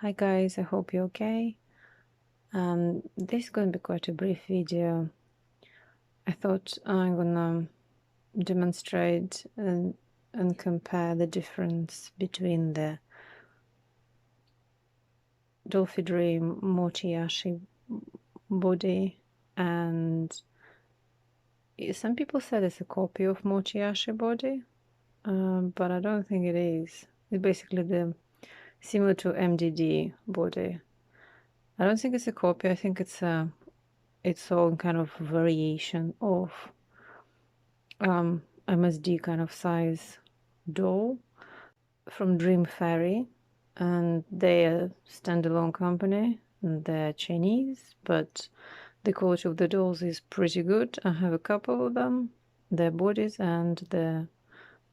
Hi guys, I hope you're okay. This is going to be quite a brief video. I thought I'm gonna demonstrate and compare the difference between the Dollfie Dream Mochi-Ashi body, and some people said it's a copy of Mochi-Ashi body, but I don't think it is. It's basically similar to MDD body. I don't think it's a copy. I think it's its own kind of variation of MSD kind of size doll from Dream Fairy, and they're a standalone company and they're Chinese, but the quality of the dolls is pretty good. I have a couple of them, their bodies and the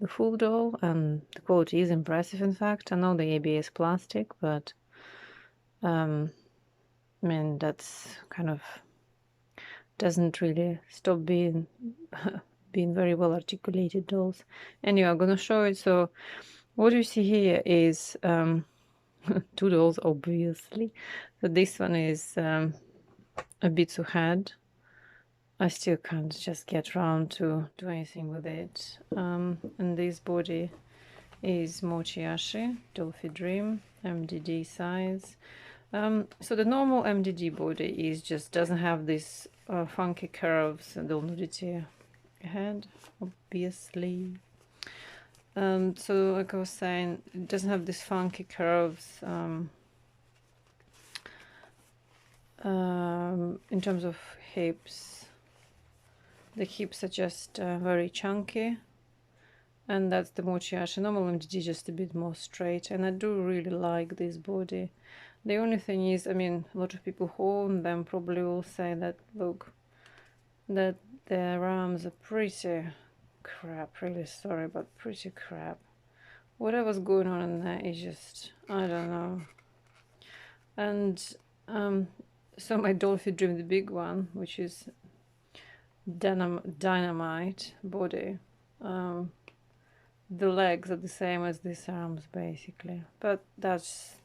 full doll, and the quality is impressive. In fact, I know the ABS plastic, but I mean, that's kind of doesn't really stop being being very well articulated dolls. Anyway, I'm gonna show it. So what you see here is two dolls, obviously. So this one is a Bitsu head. I still can't just get around to do anything with it. And this body is Mochi-Ashi Dollfie Dream MDD size. So the normal MDD body doesn't have these funky curves and the nudity head, obviously. So like I was saying, it doesn't have these funky curves in terms of hips. The hips are just very chunky, and that's the Mochi-Ashi. Normal MDD just a bit more straight, and I do really like this body. The only thing is, I mean, a lot of people who own them probably will say that, look, that their arms are pretty crap. Really sorry, but pretty crap. Whatever's going on in there is just, I don't know. And so my Dollfie Dream, the big one, which is dynamite body, the legs are the same as these arms basically, but that's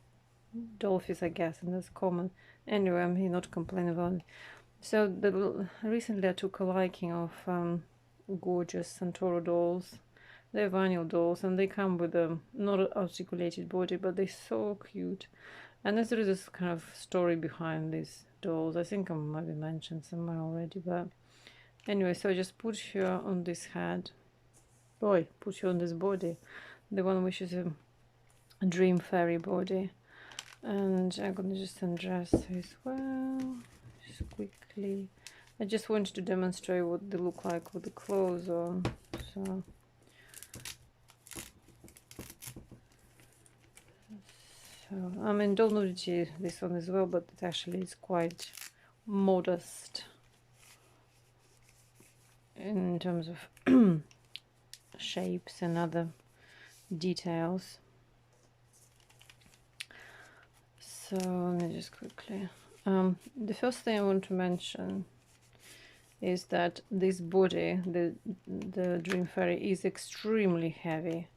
Dollfies, I guess, and that's common. Anyway, I'm here not complaining about it. So recently I took a liking of gorgeous Santoro dolls. They're vinyl dolls, and they come with a not articulated body, but they're so cute. And there is this kind of story behind these dolls. I think I might have mentioned somewhere already, but anyway, so I just put her on this head. Put her on this body, the one which is a Dream Fairy body. And I'm gonna just undress her as well, just quickly. I just wanted to demonstrate what they look like with the clothes on. So I mean, don't nudity this one as well, but it actually is quite modest in terms of shapes and other details. So let me just quickly. The first thing I want to mention is that this body, the Dream Fairy, is extremely heavy,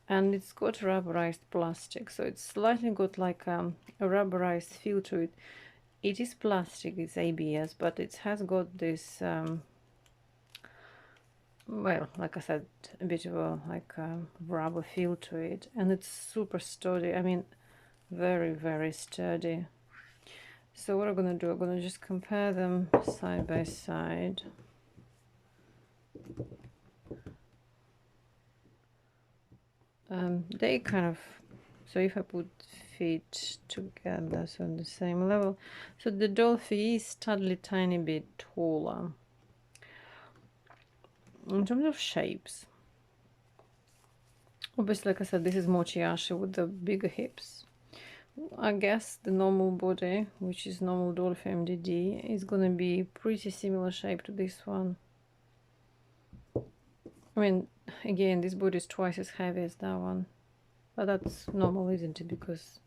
and it's got rubberized plastic, so it's slightly got like a rubberized feel to it. It is plastic, it's ABS, but it has got this well, like I said, a bit of a rubber feel to it, and it's super sturdy. I mean, very, very sturdy. So what I'm gonna do, I'm gonna just compare them side by side. They kind of, so if I put feet together, so on the same level, so the Dollfie is totally tiny bit taller. In terms of shapes, obviously, like I said, this is Mochi-Ashi with the bigger hips. I guess the normal body, which is normal Dollfie MDD, is gonna be pretty similar shape to this one. I mean, again, this body is twice as heavy as that one, but that's normal, isn't it? Because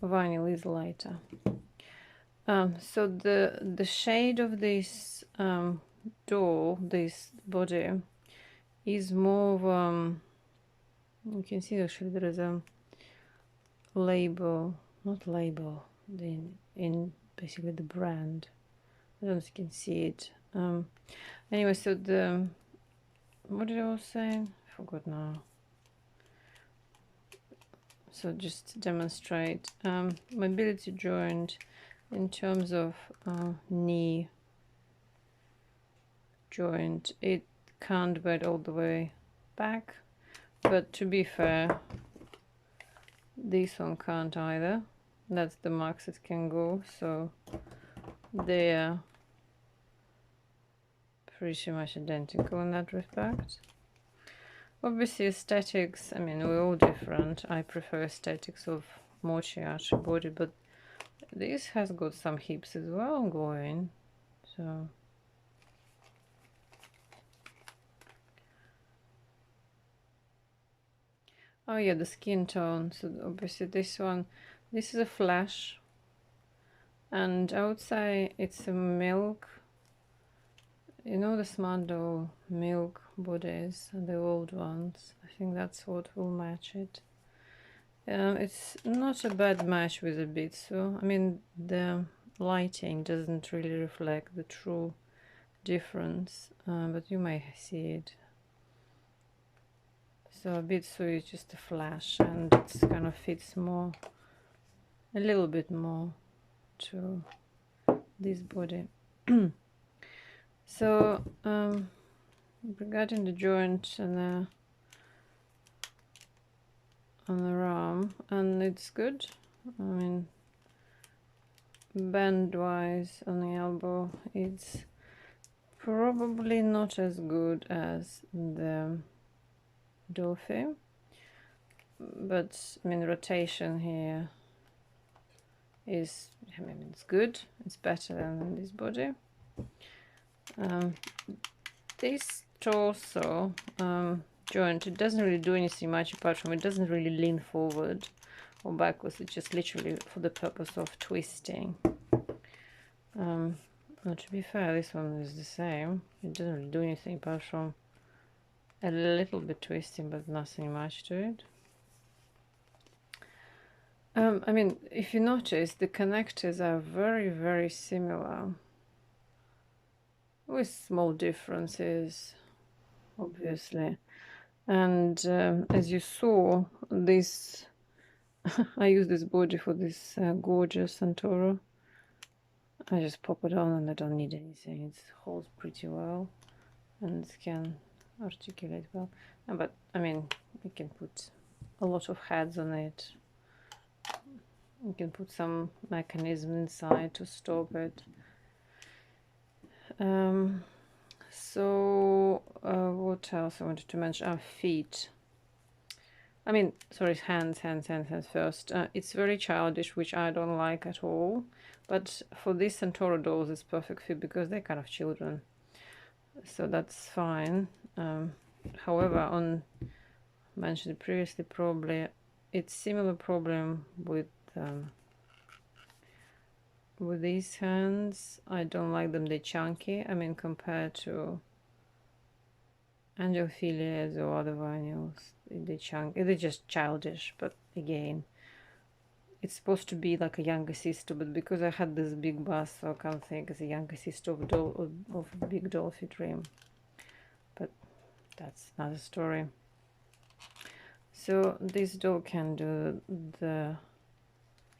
vinyl is lighter. So the shade of this doll, this body, is more of you can see actually there is a label not label, in basically the brand. I don't know if you can see it. Anyway, so the, what did I was saying? I forgot now. So just to demonstrate, mobility joint in terms of knee joint, it can't bend all the way back, but to be fair, this one can't either. That's the max it can go, so they're pretty much identical in that respect. Obviously aesthetics, I mean, we're all different. I prefer aesthetics of Mochi-Ashi body, but this has got some hips as well going, so oh yeah, the skin tone. So obviously this one, this is a flash, and I would say it's a milk. You know the Smart Doll milk bodies, the old ones. I think that's what will match it. It's not a bad match with a Bitsu. I mean, the lighting doesn't really reflect the true difference, but you may see it. So a Bitsu is just a flash, and it kind of fits more, a little bit more to this body. So regarding the joint and on the arm, and it's good. I mean, bend wise on the elbow, it's probably not as good as the Dollfie, but I mean, rotation here is, I mean, it's good. It's better than this body. This torso joint, it doesn't really do anything much apart from it doesn't really lean forward or backwards. It's just literally for the purpose of twisting. Well, to be fair, this one is the same. It doesn't really do anything apart from a little bit twisting, but nothing much to it. I mean, if you notice, the connectors are very, very similar, with small differences, obviously. And as you saw, this I use this body for this gorgeous Santoro. I just pop it on and I don't need anything. It holds pretty well and it can articulate well. But I mean, you can put a lot of heads on it. You can put some mechanism inside to stop it. So what else I wanted to mention? Feet. I mean, sorry, hands first. It's very childish, which I don't like at all. But for these Centauro dolls, it's perfect fit because they're kind of children. So that's fine. However, on mentioned previously, probably it's similar problem with these hands. I don't like them. They're chunky. I mean, compared to Angiophilias or other vinyls, they're chunky. They're just childish. But again, it's supposed to be like a younger sister, but because I had this big bust, so I can't think as a younger sister of Big Dollfie Dream. But that's another story. So this doll can do the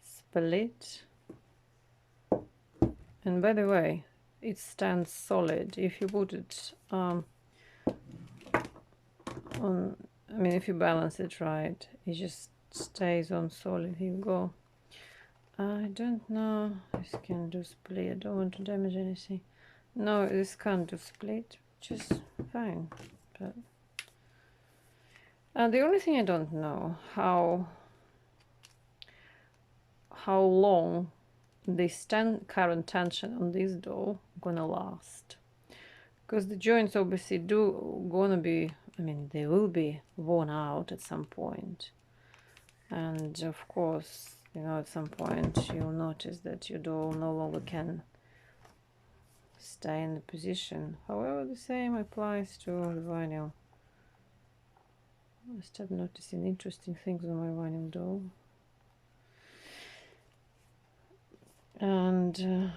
split. And by the way, it stands solid. If you put it on, I mean, if you balance it right, it just stays on solid. Here you go. I don't know. This can do split. I don't want to damage anything. No, this can't do split, which is fine. But the only thing I don't know how long this current tension on this doll gonna last, because the joints obviously gonna be, I mean, they will be worn out at some point, and of course, you know, at some point you'll notice that your doll no longer can stay in the position. However, the same applies to the vinyl. I start noticing interesting things on my vinyl doll. And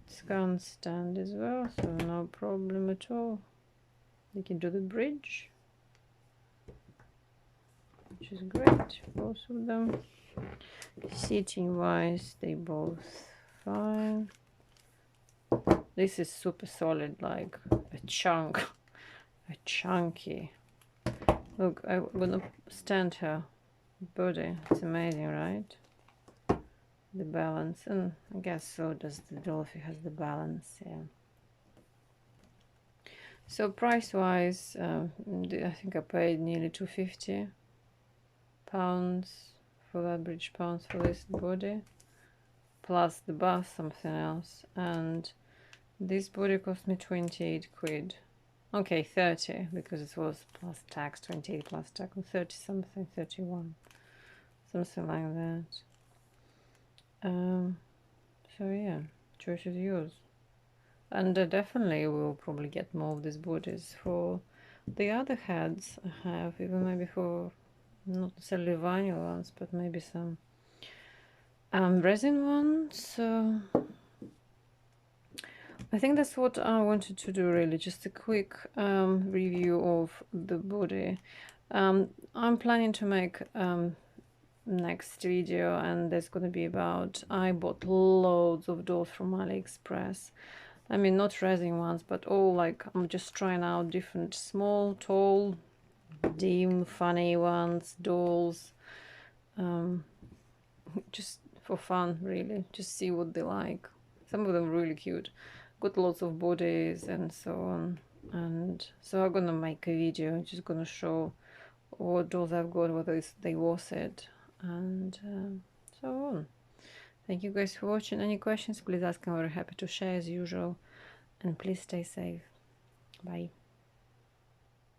it's gun stand as well, so no problem at all. You can do the bridge, which is great, both of them. Seating wise, they both fine. This is super solid, like a chunk, a chunky. Look, I'm gonna stand her body. It's amazing, right? The balance, and I guess so does the Dollfie has the balance, yeah. So price wise, I think I paid nearly £250 for that British pounds for this body, plus the bath, something else, and this body cost me 28 quid. Okay, 30 because it was plus tax, 28 plus tax, 30 something, 31, something like that. So yeah, choice is yours. And I definitely will probably get more of these bodies for the other heads I have, even maybe for not necessarily vinyl ones, but maybe some resin ones. So I think that's what I wanted to do, really, just a quick review of the body. I'm planning to make next video, and there's going to be about, I bought loads of dolls from Aliexpress. I mean, not resin ones, but all like, I'm just trying out different small, tall, dim, funny ones, dolls, just for fun, really, just see what they like. Some of them are really cute, got lots of bodies and so on. And so I'm gonna make a video just gonna show what dolls I've got, whether they worth it, and so on. Thank you guys for watching. Any questions, please ask. I'm very happy to share as usual, and please stay safe. Bye.